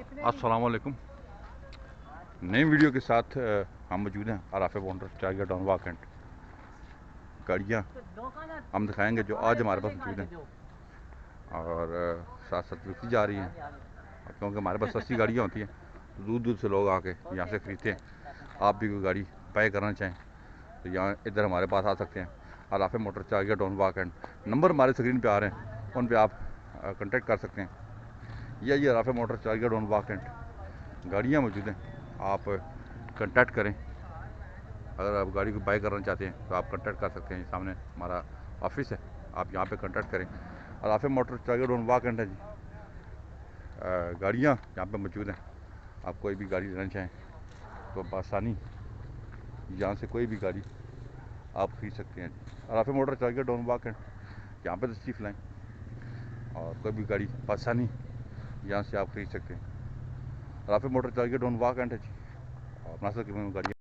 अस्सलाम वालेकुम। नई वीडियो के साथ हम मौजूद हैं आराफे बॉन्डर चार्गर डाउन वाक एंड गाड़ियाँ हम दिखाएंगे जो आज हमारे पास मौजूद हैं और साथ साथ बिकती जा रही हैं, क्योंकि हमारे पास सस्ती गाड़ियाँ होती हैं तो दूर दूर से लोग आके यहाँ से ख़रीदते हैं। आप भी कोई गाड़ी बाय करना चाहें तो यहाँ इधर हमारे पास आ सकते हैं। आराफे motor charger down walk and number हमारे स्क्रीन पे आ रहे हैं, उन पे आप कांटेक्ट कर सकते हैं। ये आराफे motor charger down walk and गाड़ियाँ मौजूद हैं, आप कांटेक्ट करें। अगर आप गाड़ी को बाय करना चाहते हैं तो आप कांटेक्ट कर सकते हैं। सामने हमारा ऑफिस है, आप यहाँ पे कांटेक्ट करें। और आफे motor charger down walk and है जी। गाड़ियाँ यहाँ पे मौजूद हैं, आप कोई भी गाड़ी लेना चाहें तो आसानी यहाँ से कोई भी गाड़ी आप खरीद सकते हैं जी। और आफे motor charger down walk and यहाँ पे तशरीफ़ लाएँ और कोई भी गाड़ी आसानी यहाँ से आप खरीद सकते हैं। और आफे motor charger down walk and है जी, और मुनासिब कीमत में गाड़ी